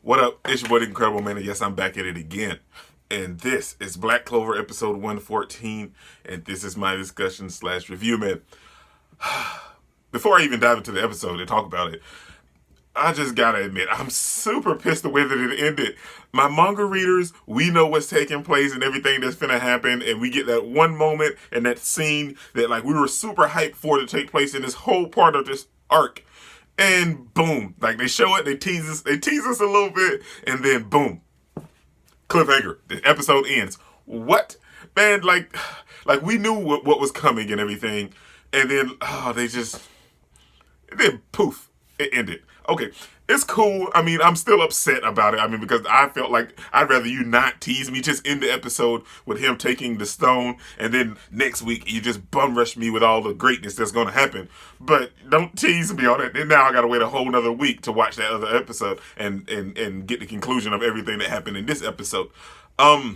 What up? It's your boy, the Incredible Man, and yes, I'm back at it again. And this is Black Clover episode 114, and this is my discussion slash review, man. Before I even dive into the episode and talk about it, I just gotta admit, I'm super pissed the way that it ended. My manga readers, we know what's taking place and everything that's finna happen, and we get that one moment and that scene that like we were super hyped for to take place in this whole part of this arc. And boom, like they show it, they tease us a little bit, and then boom, cliffhanger. The episode ends. What, man? Like we knew what was coming and everything, and then then poof, it ended. Okay, it's cool. I mean, I'm still upset about it. I mean, because I felt like I'd rather you not tease me. Just end the episode with him taking the stone, and then next week you just bum rush me with all the greatness that's going to happen. But don't tease me on it. And now I got to wait a whole nother week to watch that other episode and get the conclusion of everything that happened in this episode. But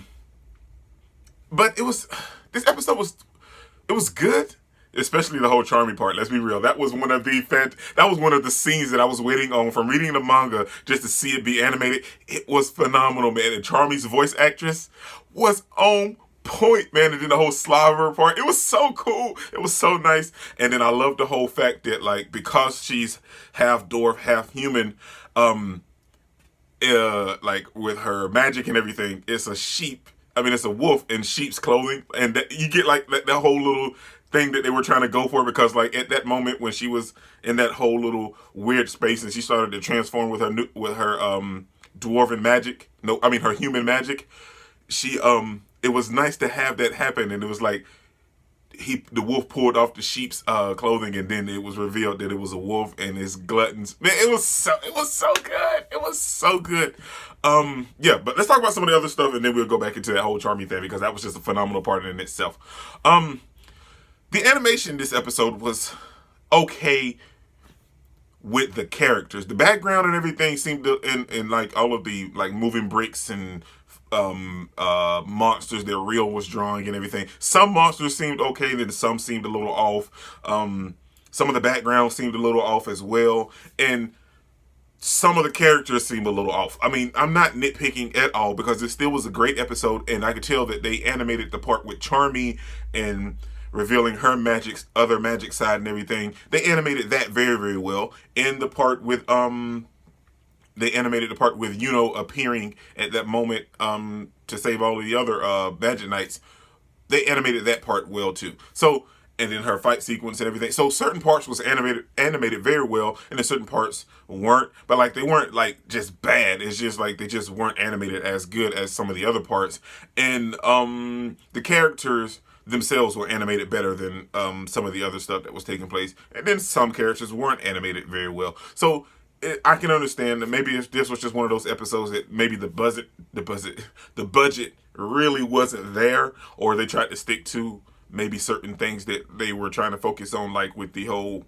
this episode was good. Especially the whole Charmy part. Let's be real. That was one of the scenes that I was waiting on from reading the manga just to see it be animated. It was phenomenal, man. And Charmy's voice actress was on point, man. And then the whole Clover part, it was so cool. It was so nice. And then I love the whole fact that like because she's half dwarf, half human, like with her magic and everything, it's a sheep. I mean, it's a wolf in sheep's clothing, and you get like that whole little thing that they were trying to go for because like at that moment when she was in that whole little weird space and she started to transform with her dwarven magic, her human magic, she it was nice to have that happen, and it was like the wolf pulled off the sheep's clothing, and then it was revealed that it was a wolf and his gluttons. Man, it was so good. It was so good. Yeah, but let's talk about some of the other stuff, and then we'll go back into that whole Charmy thing because that was just a phenomenal part in itself. The animation this episode was okay with the characters. The background and everything seemed to, and like all of the like moving bricks and monsters that Real was drawing and everything. Some monsters seemed okay, then some seemed a little off. Some of the background seemed a little off as well, and some of the characters seemed a little off. I mean, I'm not nitpicking at all because it still was a great episode, and I could tell that they animated the part with Charmy and revealing her other magic side and everything. They animated that very, very well. In the part with they animated the part with Yuno appearing at that moment to save all of the other magic knights. They animated that part well too. So, and then her fight sequence and everything. So certain parts was animated very well, and then certain parts weren't. But like they weren't like just bad. It's just like they just weren't animated as good as some of the other parts. And the characters themselves were animated better than some of the other stuff that was taking place, and then some characters weren't animated very well. So I can understand that maybe if this was just one of those episodes that maybe the budget really wasn't there, or they tried to stick to maybe certain things that they were trying to focus on, like with the whole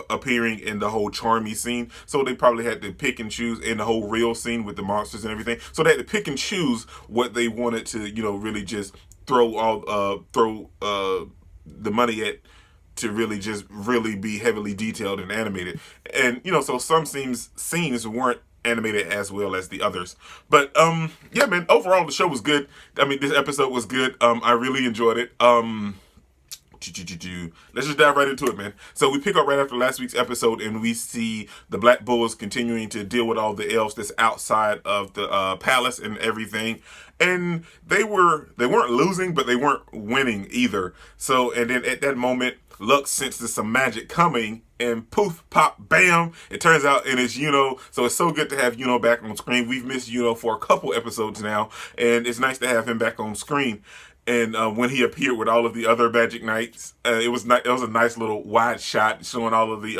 appearing in the whole Charmy scene. So they probably had to pick and choose in the whole Real scene with the monsters and everything. So they had to pick and choose what they wanted to, really just throw the money at, to really be heavily detailed and animated. And so some scenes weren't animated as well as the others. But yeah, man, overall the show was good. I mean, this episode was good. I really enjoyed it. Let's just dive right into it, man. So we pick up right after last week's episode, and we see the Black Bulls continuing to deal with all the elves that's outside of the palace and everything. And they weren't losing, but they weren't winning either. So, and then at that moment, Lux senses some magic coming, and poof, pop, bam, it turns out it is Yuno. So it's so good to have Yuno back on screen. We've missed Yuno for a couple episodes now, and it's nice to have him back on screen. And when he appeared with all of the other magic knights, it was a nice little wide shot showing all of the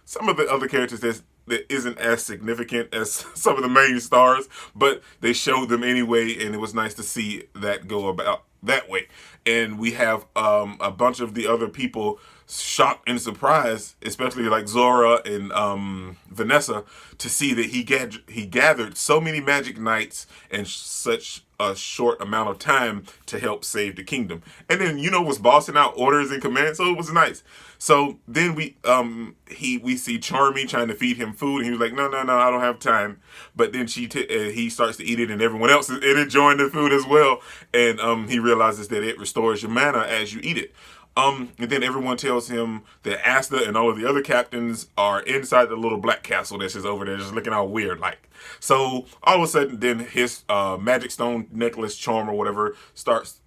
some of the other characters that isn't as significant as some of the main stars, but they showed them anyway, and it was nice to see that go about that way. And we have a bunch of the other people shocked and surprised, especially like Zora and Vanessa, to see that he gathered so many magic knights in such a short amount of time to help save the kingdom. And then was bossing out orders and commands, so it was nice. So then we see Charmy trying to feed him food, and he was like, no, I don't have time. But then he starts to eat it, and everyone else is enjoying the food as well. And he realizes that it restores your mana as you eat it. And then everyone tells him that Asta and all of the other captains are inside the little black castle that's just over there, just looking all weird like. So all of a sudden, then his magic stone necklace charm or whatever starts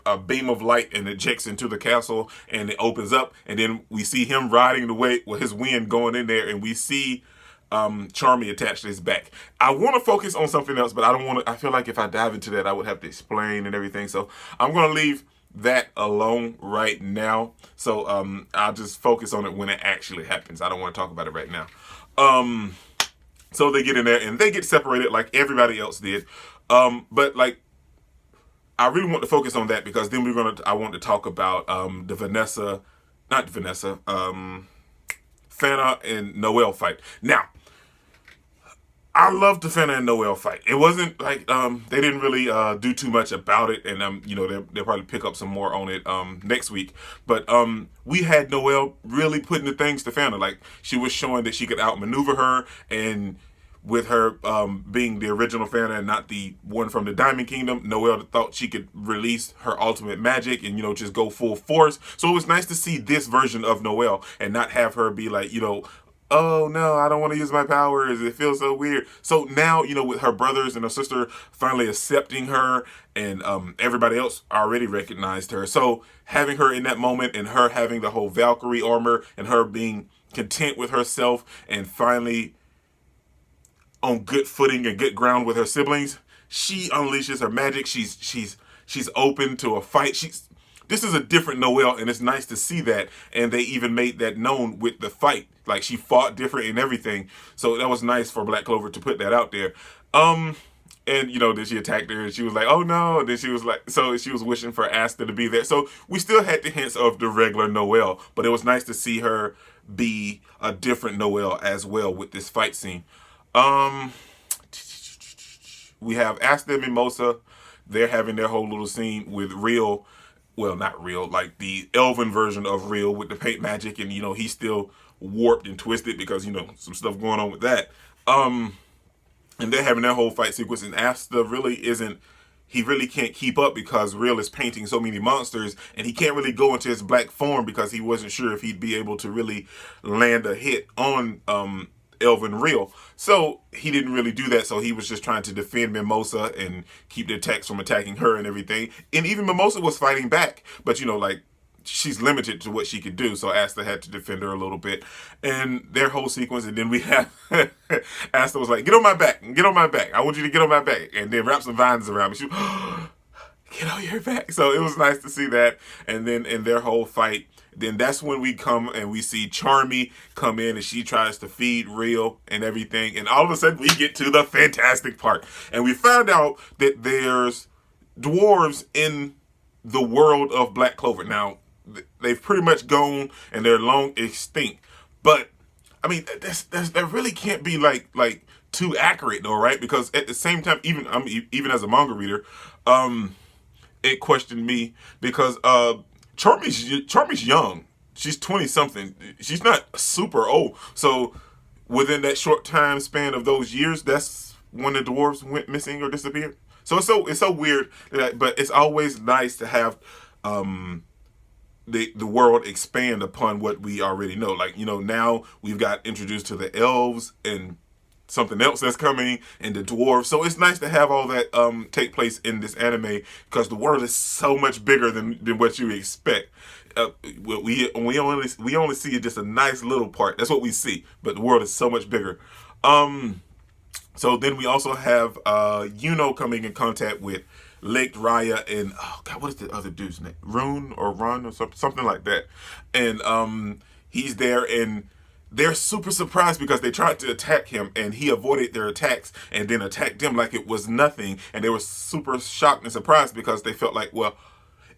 a beam of light and ejects into the castle, and it opens up, and then we see him riding the way with his wind going in there, and we see Charmy attached to his back. I want to focus on something else, but I don't want to. I feel like if I dive into that, I would have to explain and everything. So I'm going to leave that alone right now. So I'll just focus on it when it actually happens. I don't want to talk about it right now. So they get in there and they get separated like everybody else did. But like, I really want to focus on that because then I want to talk about Fana and Noelle fight. Now, I loved the Fana and Noelle fight. It wasn't like they didn't really do too much about it, and they'll probably pick up some more on it next week. But we had Noelle really putting the things to Fana. Like, she was showing that she could outmaneuver her, and with her being the original Fana and not the one from the Diamond Kingdom, Noelle thought she could release her ultimate magic and just go full force. So it was nice to see this version of Noelle and not have her be like, oh no, I don't want to use my powers, it feels so weird. So now, with her brothers and her sister finally accepting her, and everybody else already recognized her. So having her in that moment, and her having the whole Valkyrie armor, and her being content with herself, and finally on good footing and good ground with her siblings, she unleashes her magic. She's open to a fight. This is a different Noelle, and it's nice to see that. And they even made that known with the fight. Like, she fought different and everything. So that was nice for Black Clover to put that out there. And, then she attacked her, and she was like, oh no. And then she was like, so she was wishing for Asta to be there. So we still had the hints of the regular Noelle, but it was nice to see her be a different Noelle as well with this fight scene. We have Asta and Mimosa. They're having their whole little scene with Real. Well, not Real, like the elven version of Real with the paint magic, and he's still warped and twisted because some stuff going on with that. And they're having their whole fight sequence, and Asta he really can't keep up because Real is painting so many monsters, and he can't really go into his black form because he wasn't sure if he'd be able to really land a hit on Elven Real. So he didn't really do that, so he was just trying to defend Mimosa and keep the attacks from attacking her and everything. And even Mimosa was fighting back, but she's limited to what she could do, so Asta had to defend her a little bit. And their whole sequence, and then we have Asta was like, get on my back, I want you to get on my back, and then wrap some vines around me. She get on your back. So it was nice to see that. And then in their whole fight, then that's when we come and we see Charmy come in, and she tries to feed Real and everything. And all of a sudden we get to the fantastic part. And we found out that there's dwarves in the world of Black Clover. Now, they've pretty much gone and they're long extinct. But, I mean, that really can't be like too accurate though, right? Because at the same time, even as a manga reader, it questioned me because Charmy's young. She's 20-something. She's not super old. So within that short time span of those years, that's when the dwarves went missing or disappeared. So it's so weird, but it's always nice to have the world expand upon what we already know. Like, now we've got introduced to the elves and something else that's coming, and the dwarves. So it's nice to have all that take place in this anime because the world is so much bigger than what you expect. We only see just a nice little part. That's what we see, but the world is so much bigger. So then we also have Yuno coming in contact with Lake Raya and, oh God, what is the other dude's name? Rune or Run or something like that. And he's there, and they're super surprised because they tried to attack him and he avoided their attacks and then attacked them like it was nothing. And they were super shocked and surprised because they felt like, well,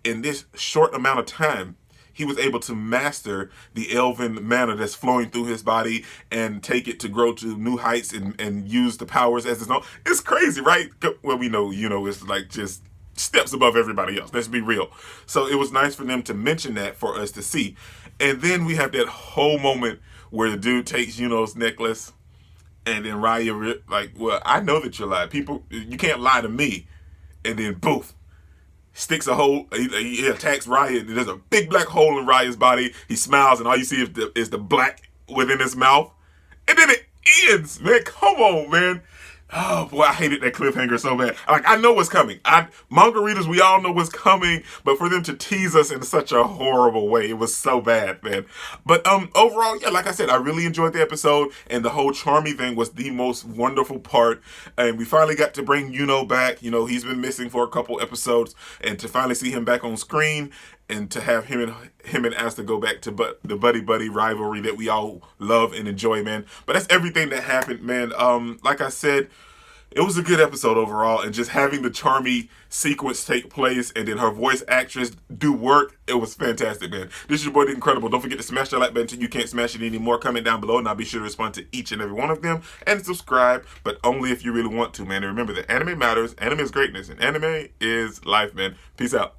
in this short amount of time, he was able to master the elven mana that's flowing through his body and take it to grow to new heights and use the powers as his own. It's crazy, right? Well, we know, it's like just steps above everybody else. Let's be real. So it was nice for them to mention that for us to see. And then we have that whole moment where the dude takes Yuno's necklace, and then Raya like, well, I know that you're lying. People, you can't lie to me. And then poof, sticks a hole. He attacks Raya. There's a big black hole in Raya's body. He smiles, and all you see is the black within his mouth. And then it ends, man. Come on, man. Oh boy, I hated that cliffhanger so bad. Like, I know what's coming. Manga readers, we all know what's coming, but for them to tease us in such a horrible way, it was so bad, man. But overall, yeah, like I said, I really enjoyed the episode, and the whole Charmy thing was the most wonderful part. And we finally got to bring Yuno back. He's been missing for a couple episodes, and to finally see him back on screen, and to have him and Asta go back to the buddy rivalry that we all love and enjoy, man. But that's everything that happened, man. Like I said, it was a good episode overall, and just having the Charmy sequence take place and then her voice actress do work, it was fantastic, man. This is your boy, The Incredible. Don't forget to smash that like button until you can't smash it anymore. Comment down below, and I'll be sure to respond to each and every one of them. And subscribe, but only if you really want to, man. And remember that anime matters, anime is greatness, and anime is life, man. Peace out.